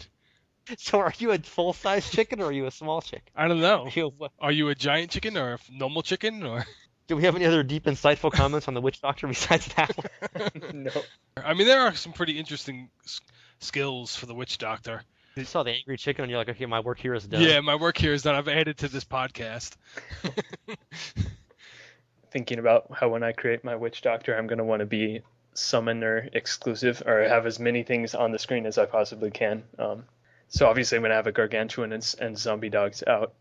So are you a full-size chicken, or are you a small chicken? I don't know. What? Are you a giant chicken or a normal chicken or? Do we have any other deep, insightful comments on the witch doctor besides that one? No. I mean, there are some pretty interesting skills for the witch doctor. You saw the angry chicken, and you're like, okay, my work here is done. Yeah, my work here is done. I've added to this podcast. Thinking about how when I create my witch doctor, I'm going to want to be summoner exclusive, or have as many things on the screen as I possibly can. So obviously I'm going to have a gargantuan and zombie dogs out.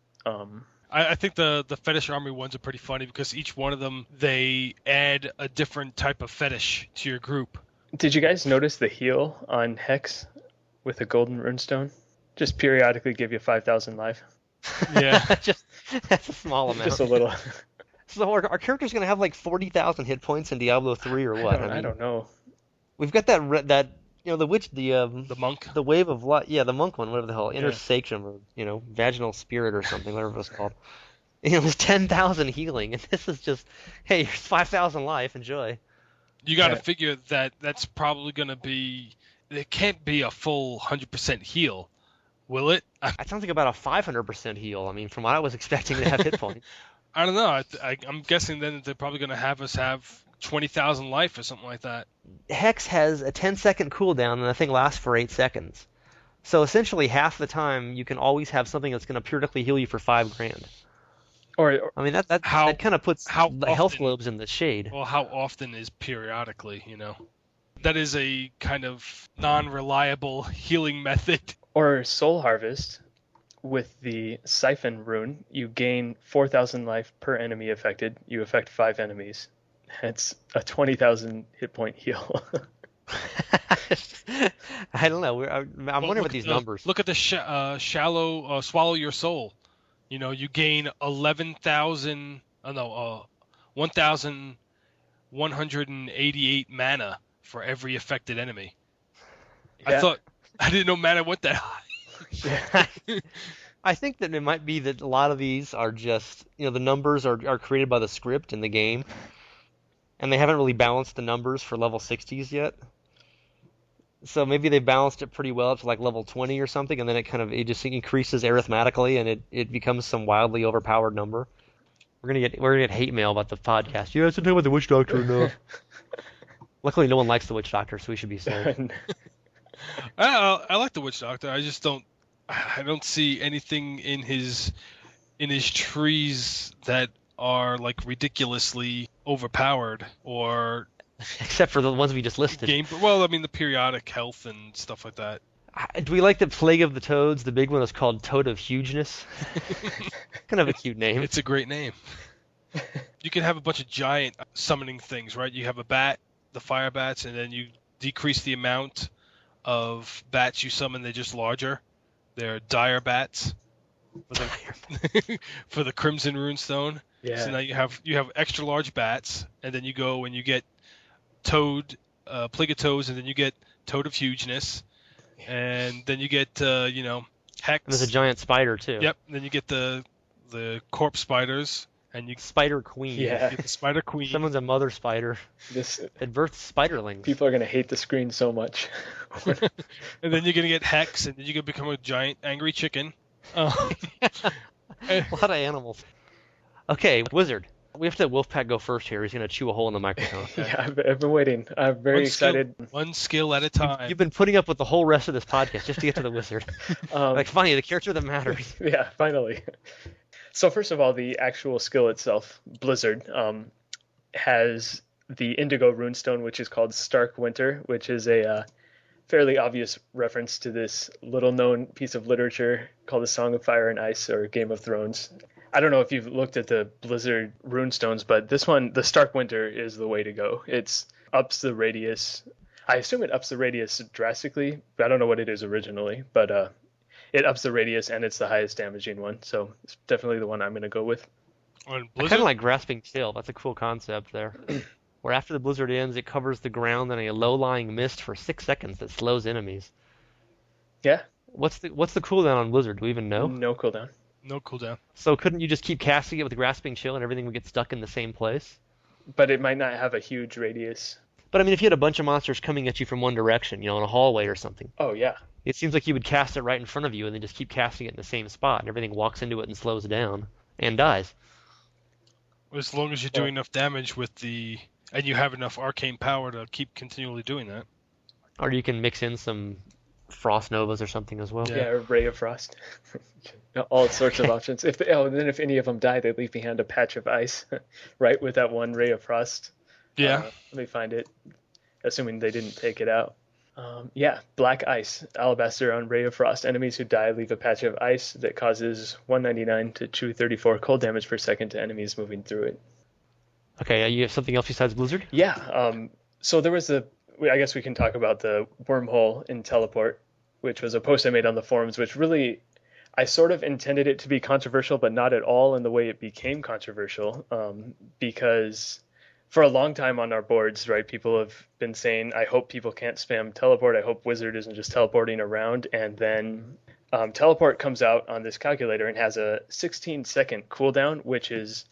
I think the fetish army ones are pretty funny because each one of them, they add a different type of fetish to your group. Did you guys notice the heal on Hex with a golden runestone? Just periodically give you 5,000 life. Yeah. That's a small amount. Just a little. So our character's going to have like 40,000 hit points in Diablo 3 or what? I don't know. We've got that the witch, the monk, the wave of light, the monk one, whatever the hell, inner sacrum, or vaginal spirit or something, whatever it was called. It was 10,000 healing, and this is just, hey, here's 5,000 life, enjoy. You got to figure that's probably going to be. It can't be a full 100% heal, will it? That sounds like about a 500% heal. I mean, from what I was expecting to have hit points. I don't know. I'm guessing then that they're probably going to have us have 20,000 life or something like that. Hex has a 10-second cooldown, and the thing lasts for 8 seconds. So essentially, half the time, you can always have something that's going to periodically heal you for $5,000. I mean, that kind of puts the health globes in the shade. Well, how often is periodically, That is a kind of non-reliable healing method. Or Soul Harvest. With the Siphon rune, you gain 4,000 life per enemy affected. You affect 5 enemies. It's a 20,000 hit point heal. I don't know. I'm wondering about these numbers. Look at the shallow swallow your soul. You gain 1,188 mana for every affected enemy. Yeah. I didn't know mana went that high. I think that it might be that a lot of these are just, the numbers are created by the script in the game, and they haven't really balanced the numbers for level 60s yet. So maybe they balanced it pretty well up to like level 20 or something, and then it just increases arithmetically, and it becomes some wildly overpowered number. We're gonna get hate mail about the podcast. You guys didn't talk about the witch doctor enough. Luckily, no one likes the witch doctor, so we should be safe. I like the witch doctor. I just don't see anything in his trees that are like ridiculously overpowered or except for the ones we just listed. Well, I mean the periodic health and stuff like that. Do we like the Plague of the Toads? The big one is called Toad of Hugeness. Kind of a cute name. It's a great name. You can have a bunch of giant summoning things, right? You have a bat, the fire bats, and then you decrease the amount of bats you summon. They're just larger. They're dire bats for the Crimson Runestone. Yeah. So now you have extra large bats, and then you go and you get Toad, Plague of Toads, and then you get Toad of Hugeness, and then you get Hex. There's a giant spider too. Yep. And then you get the corpse spiders, and you Spider Queen. Yeah. get the Spider Queen. Someone's a mother spider. This It births spiderlings. people are gonna hate the screen so much. And then you're gonna get Hex, and then you're gonna become a giant angry chicken. Uh, A lot of animals. Okay, Wizard. We have to let Wolfpaq go first here. He's going to chew a hole in the microphone. Yeah, I've been waiting. I'm very excited. One skill at a time. You've been putting up with the whole rest of this podcast just to get to the Wizard. Like, finally, the character that matters. Yeah, finally. So first of all, the actual skill itself, Blizzard, has the Indigo runestone, which is called Stark Winter, which is a fairly obvious reference to this little-known piece of literature called The Song of Fire and Ice, or Game of Thrones. I don't know if you've looked at the Blizzard runestones, but this one, the Stark Winter, is the way to go. It's ups the radius. I assume it ups the radius drastically. I don't know what it is originally, but it ups the radius, and it's the highest damaging one. So it's definitely the one I'm going to go with. On I Blizzard, kind of like Grasping Chill. That's a cool concept there. Where after the blizzard ends, it covers the ground in a low-lying mist for 6 seconds that slows enemies. Yeah, What's the cooldown on Blizzard? Do we even know? no cooldown. no cooldown. So couldn't you just keep casting it with Grasping Chill and everything would get stuck in the same place? But it might not have a huge radius. But I mean, if you had a bunch of monsters coming at you from one direction, in a hallway or something, Oh, yeah. it seems like you would cast it right in front of you and then just keep casting it in the same spot, and everything walks into it and slows down and dies. As long as you do enough damage and you have enough arcane power to keep continually doing that. Or you can mix in some Frost Novas or something as well. Yeah. Yeah, or Ray of Frost. All sorts of options. And then if any of them die, they leave behind a patch of ice, right, with that one Ray of Frost. Yeah. Let me find it, assuming they didn't take it out. Yeah, Black Ice, Alabaster on Ray of Frost. Enemies who die leave a patch of ice that causes 199 to 234 cold damage per second to enemies moving through it. Okay, you have something else besides Blizzard? Yeah, so there was I guess we can talk about the wormhole in Teleport, which was a post I made on the forums, which really, I sort of intended it to be controversial, but not at all in the way it became controversial, because for a long time on our boards, right, people have been saying, I hope people can't spam Teleport, I hope Wizard isn't just teleporting around, and then Teleport comes out on this calculator and has a 16-second cooldown, which is,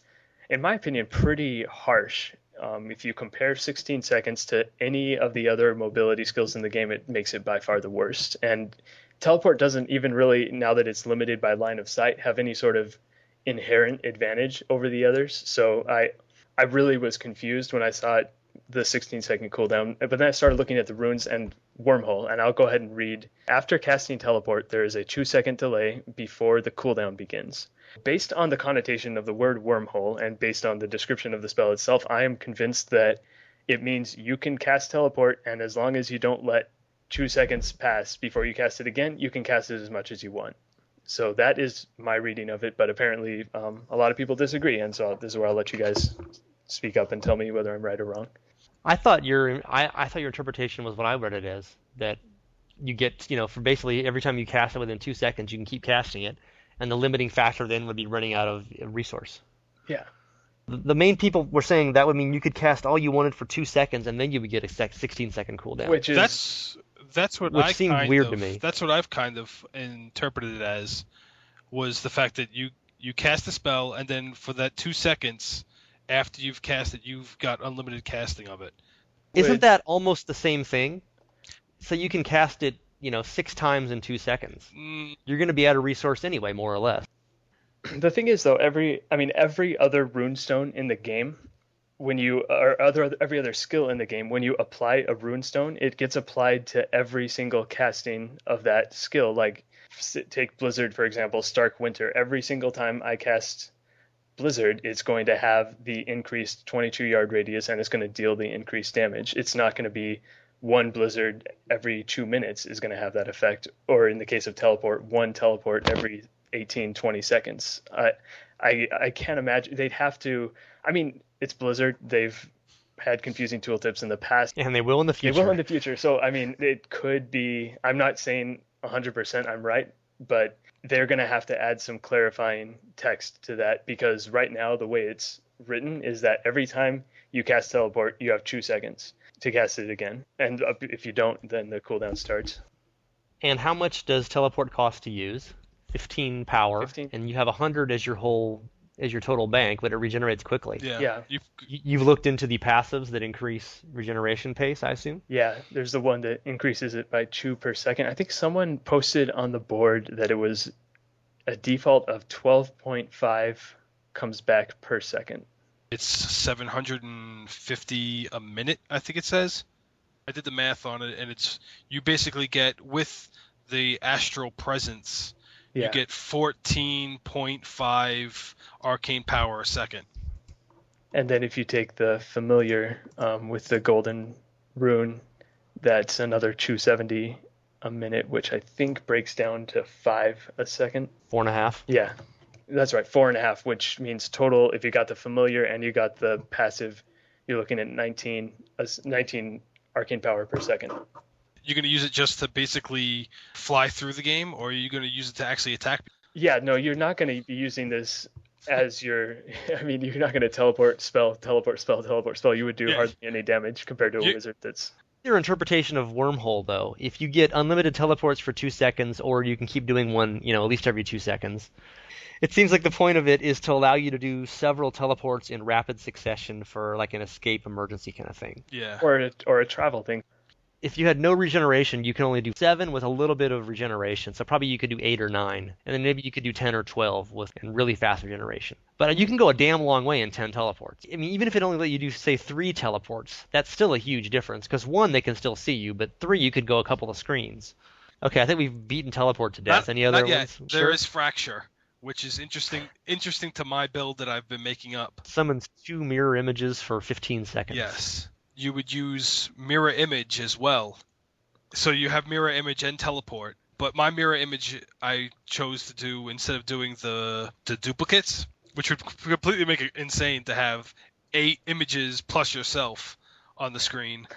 in my opinion, pretty harsh. If you compare 16 seconds to any of the other mobility skills in the game, it makes it by far the worst. And Teleport doesn't even really, now that it's limited by line of sight, have any sort of inherent advantage over the others. So I really was confused when I saw the 16-second cooldown. But then I started looking at the runes and Wormhole, and I'll go ahead and read. After casting Teleport, there is a 2-second delay before the cooldown begins. Based on the connotation of the word wormhole and based on the description of the spell itself, I am convinced that it means you can cast Teleport, and as long as you don't let 2 seconds pass before you cast it again, you can cast it as much as you want. So that is my reading of it, but apparently a lot of people disagree, and so this is where I'll let you guys speak up and tell me whether I'm right or wrong. I thought your interpretation was what I read it as, that you get, for basically every time you cast it within 2 seconds, you can keep casting it. And the limiting factor then would be running out of resource. Yeah. The main people were saying that would mean you could cast all you wanted for 2 seconds, and then you would get a 16-second cooldown. Which is that's what which I seemed kind weird of, to me. That's what I've kind of interpreted it as, was the fact that you cast the spell, and then for that 2 seconds after you've cast it, you've got unlimited casting of it. Isn't that almost the same thing? So you can cast it 6 times in 2 seconds. You're going to be out of resource anyway, more or less. The thing is, though, every other runestone in the game, every other skill in the game, when you apply a runestone, it gets applied to every single casting of that skill. Like, take Blizzard, for example, Stark Winter. Every single time I cast Blizzard, it's going to have the increased 22-yard radius, and it's going to deal the increased damage. It's not going to be one Blizzard every 2 minutes is going to have that effect, or in the case of Teleport, one Teleport every 18-20 seconds. I can't imagine they'd have to. I mean, it's Blizzard. They've had confusing tooltips in the past, and they will in the future. They will in the future. So I mean, it could be. I'm not saying 100% I'm right, but they're going to have to add some clarifying text to that, because right now the way it's written is that every time you cast Teleport, you have 2 seconds to cast it again, and if you don't, then the cooldown starts. And how much does Teleport cost to use? 15 power, 15. And you have 100 as your whole as your total bank, but it regenerates quickly. Yeah. You've looked into the passives that increase regeneration pace, I assume? Yeah, there's the one that increases it by 2 per second. I think someone posted on the board that it was a default of 12.5 comes back per second. It's 750 a minute, I think it says. I did the math on it, and it's you basically get with the astral presence, you get 14.5 arcane power a second. And then if you take the familiar with the golden rune, that's another 270 a minute, which I think breaks down to 5 a second. 4.5. Yeah, that's right, 4.5, which means total, if you got the familiar and you got the passive, you're looking at 19 arcane power per second. You're going to use it just to basically fly through the game, or are you going to use it to actually attack? Yeah, no, you're not going to be using this as your, I mean, you're not going to teleport spell. You would do hardly any damage compared to a wizard that's... Your interpretation of wormhole, though, if you get unlimited teleports for 2 seconds, or you can keep doing one, at least every 2 seconds, it seems like the point of it is to allow you to do several teleports in rapid succession for like an escape emergency kind of thing. Yeah. Or a travel thing. If you had no regeneration, you can only do 7 with a little bit of regeneration. So probably you could do 8 or 9, and then maybe you could do 10 or 12 with really fast regeneration. But you can go a damn long way in 10 teleports. I mean, even if it only let you do, say, 3 teleports, that's still a huge difference. Because 1, they can still see you, but 3, you could go a couple of screens. Okay, I think we've beaten teleport to death. Any other not yet. ones? There is fracture, which is interesting to my build that I've been making up. Summons 2 mirror images for 15 seconds. Yes. You would use mirror image as well. So you have mirror image and teleport, but my mirror image I chose to do instead of doing the duplicates, which would completely make it insane to have 8 images plus yourself on the screen.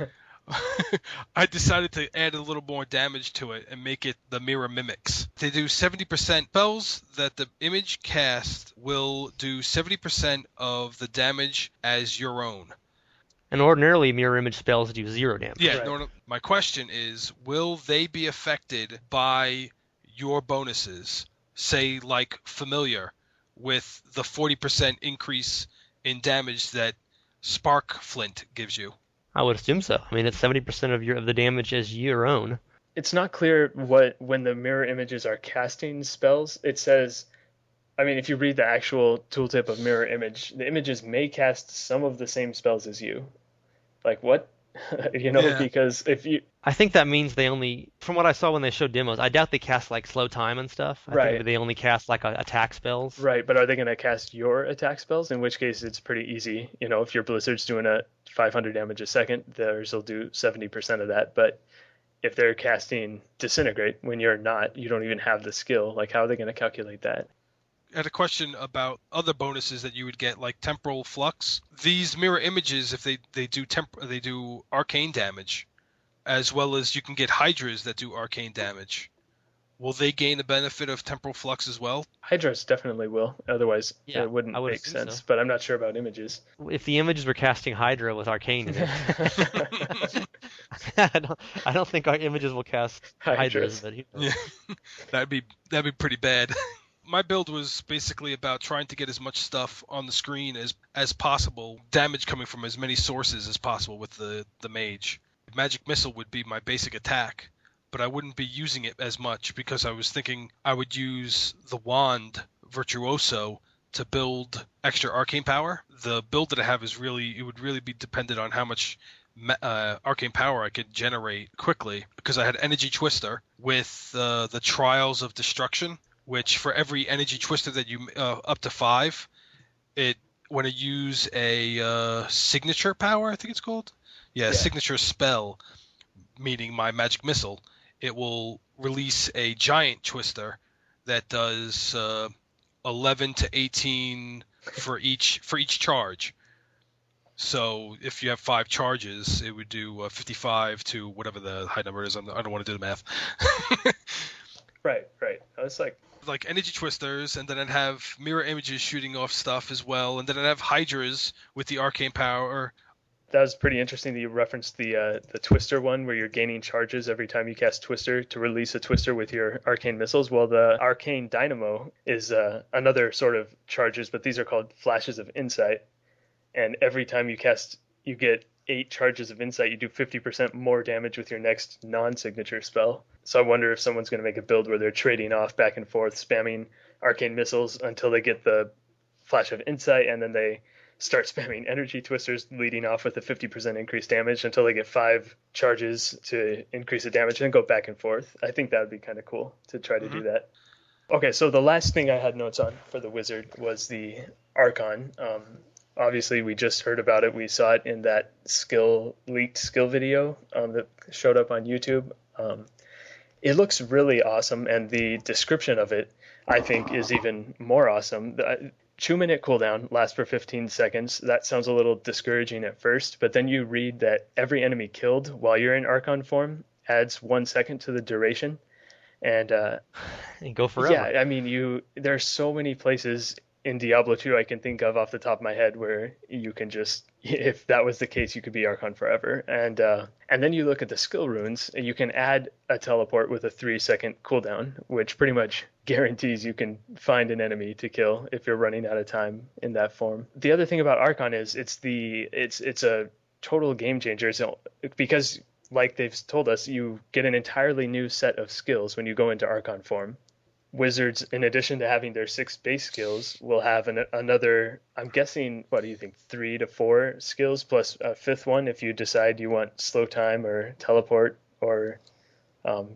I decided to add a little more damage to it and make it the mirror mimics. They do 70% spells that the image cast will do 70% of the damage as your own. And ordinarily, mirror image spells do 0 damage. Yeah, Right. no, my question is, will they be affected by your bonuses? Say, like Familiar, with the 40% increase in damage that Spark Flint gives you? I would assume so. I mean, it's 70% of the damage as your own. It's not clear when the mirror images are casting spells. It says, I mean, if you read the actual tooltip of mirror image, the images may cast some of the same spells as you. Like what? Yeah. Because if you... I think that means they only, from what I saw when they showed demos, I doubt they cast like slow time and stuff. I Right. think they only cast like attack spells. Right, but are they going to cast your attack spells? In which case it's pretty easy. If your Blizzard's doing a 500 damage a second, theirs will do 70% of that. But if they're casting Disintegrate when you're not, you don't even have the skill, like how are they going to calculate that? I had a question about other bonuses that you would get, like Temporal Flux. These mirror images, if they do arcane damage, as well as you can get Hydras that do arcane damage. Will they gain the benefit of Temporal Flux as well? Hydras definitely will. Otherwise, Yeah, it wouldn't I would make assume sense. so. But I'm not sure about images. If the images were casting Hydra with arcane in it, I don't think our images will cast Hydras. But Yeah, that'd be pretty bad. My build was basically about trying to get as much stuff on the screen as possible, damage coming from as many sources as possible with the mage. Magic Missile would be my basic attack, but I wouldn't be using it as much because I was thinking I would use the wand Virtuoso to build extra arcane power. The build that I have would really be dependent on how much arcane power I could generate quickly, because I had Energy Twister with the Trials of Destruction, which for every Energy Twister that you up to 5, when I use a signature power, I think it's called, signature spell, meaning my Magic Missile, it will release a giant Twister that does 11 to 18 for each charge. So if you have 5 charges, it would do 55 to whatever the high number is. I don't want to do the math. Right. It's like Energy Twisters, and then I'd have mirror images shooting off stuff as well, and then I'd have Hydras with the arcane power. That was pretty interesting that you referenced the Twister one where you're gaining charges every time you cast Twister to release a Twister with your arcane missiles. Well, the arcane dynamo is another sort of charges, but these are called flashes of insight. And every time you cast, you get 8 charges of insight. You do 50% more damage with your next non-signature spell. So I wonder if someone's going to make a build where they're trading off back and forth, spamming arcane missiles until they get the flash of insight, and then they start spamming energy twisters, leading off with a 50% increased damage until they get 5 charges to increase the damage, and then go back and forth. I think that would be kind of cool to try to do that. Okay, so the last thing I had notes on for the wizard was the Archon. Obviously, we just heard about it. We saw it in that leaked skill video that showed up on YouTube. It looks really awesome, and the description of it, I think, is even more awesome. 2-minute cooldown lasts for 15 seconds. That sounds a little discouraging at first, but then you read that every enemy killed while you're in Archon form adds 1 second to the duration. And go forever. Yeah, I mean, there's so many places in Diablo 2 I can think of off the top of my head where you can just, if that was the case, you could be Archon forever. And then you look at the skill runes, and you can add a teleport with a 3-second cooldown, which pretty much guarantees you can find an enemy to kill if you're running out of time in that form. The other thing about Archon is it's a total game changer. So, because like they've told us, you get an entirely new set of skills when you go into Archon form. Wizards, in addition to having their 6 base skills, will have another, I'm guessing, what do you think, 3 to 4 skills plus a 5th one if you decide you want slow time or teleport, or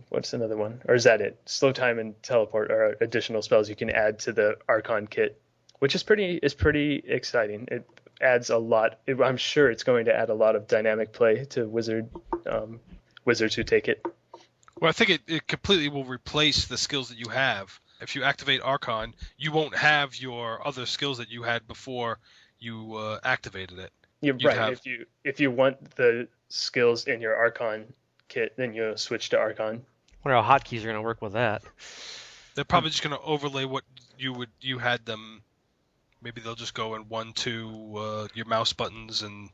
what's another one? Or is that it? Slow time and teleport are additional spells you can add to the Archon kit, which is pretty exciting. It adds a lot. I'm sure it's going to add a lot of dynamic play to wizards who take it. Well, I think it completely will replace the skills that you have. If you activate Archon, you won't have your other skills that you had before you activated it. You're right. If you want the skills in your Archon kit, then you switch to Archon. I wonder how hotkeys are going to work with that. They're probably just going to overlay what you had them. Maybe they'll just go in 1, 2 your mouse buttons, and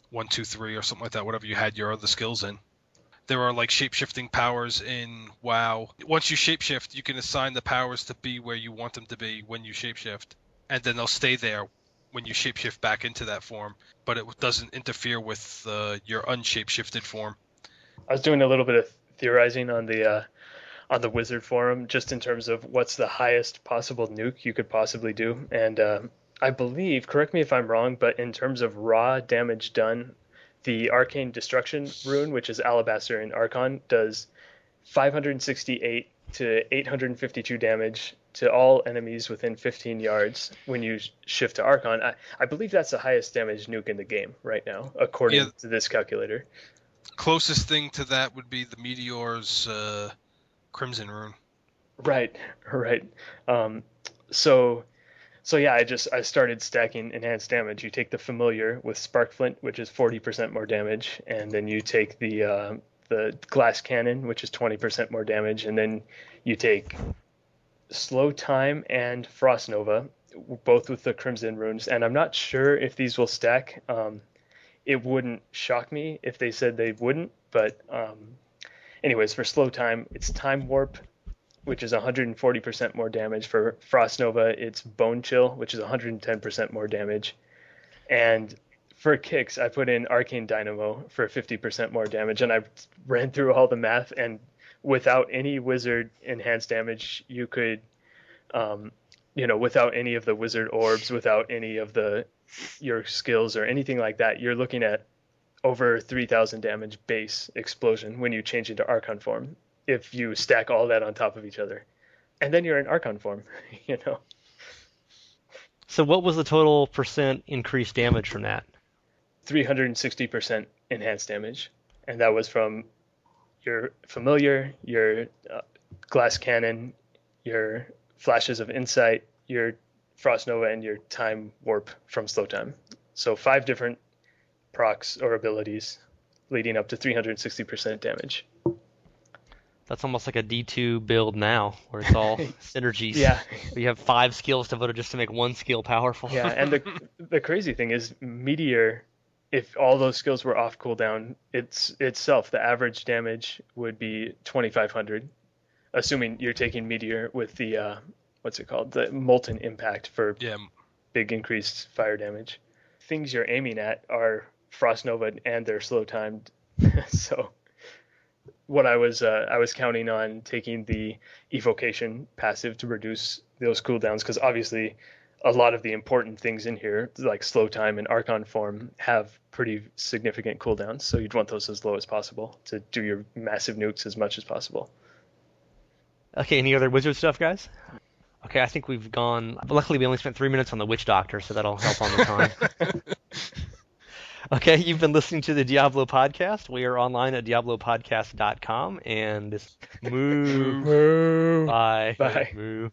1, 2, 3 or something like that. Whatever you had your other skills in. There are like shape-shifting powers in WoW. Once you shapeshift, you can assign the powers to be where you want them to be when you shapeshift, and then they'll stay there when you shapeshift back into that form, but it doesn't interfere with your unshapeshifted form. I was doing a little bit of theorizing on the Wizard forum, just in terms of what's the highest possible nuke you could possibly do, and I believe, correct me if I'm wrong, but in terms of raw damage done, the Arcane Destruction rune, which is Alabaster in Archon, does 568 to 852 damage to all enemies within 15 yards when you shift to Archon. I believe that's the highest damage nuke in the game right now, according to this calculator. Closest thing to that would be the Meteor's Crimson rune. Right. So yeah, I started stacking enhanced damage. You take the familiar with Sparkflint, which is 40% more damage, and then you take the glass cannon, which is 20% more damage, and then you take slow time and frost nova, both with the crimson runes. And I'm not sure if these will stack. It wouldn't shock me if they said they wouldn't, but anyways, for slow time, it's time warp, which is 140% more damage. For Frost Nova, it's Bone Chill, which is 110% more damage. And for kicks, I put in Arcane Dynamo for 50% more damage, and I ran through all the math, and without any wizard enhanced damage, you could, without any of the wizard orbs, without any of your skills or anything like that, you're looking at over 3,000 damage base explosion when you change into Archon form, if you stack all that on top of each other. And then you're in Archon form, So what was the total percent increased damage from that? 360% enhanced damage. And that was from your familiar, your glass cannon, your flashes of insight, your frost nova, and your time warp from slow time. So 5 different procs or abilities leading up to 360% damage. That's almost like a D2 build now, where it's all synergies. Yeah. You have 5 skills devoted just to make one skill powerful. Yeah, and the crazy thing is Meteor if all those skills were off cooldown, itself, the average damage would be 2,500, assuming you're taking Meteor with the, what's it called? The Molten Impact for big increased fire damage. Things you're aiming at are Frost Nova and they're slow timed. So what I was counting on taking the Evocation passive to reduce those cooldowns, because obviously a lot of the important things in here, like slow time and Archon form, have pretty significant cooldowns. So you'd want those as low as possible to do your massive nukes as much as possible. Okay, any other wizard stuff, guys? Okay, I think we've gone. Luckily, we only spent 3 minutes on the Witch Doctor, so that'll help on the time. Okay, you've been listening to the Diablo podcast. We are online at diablopodcast.com, and this moo. Moo. Bye. Bye. Moo.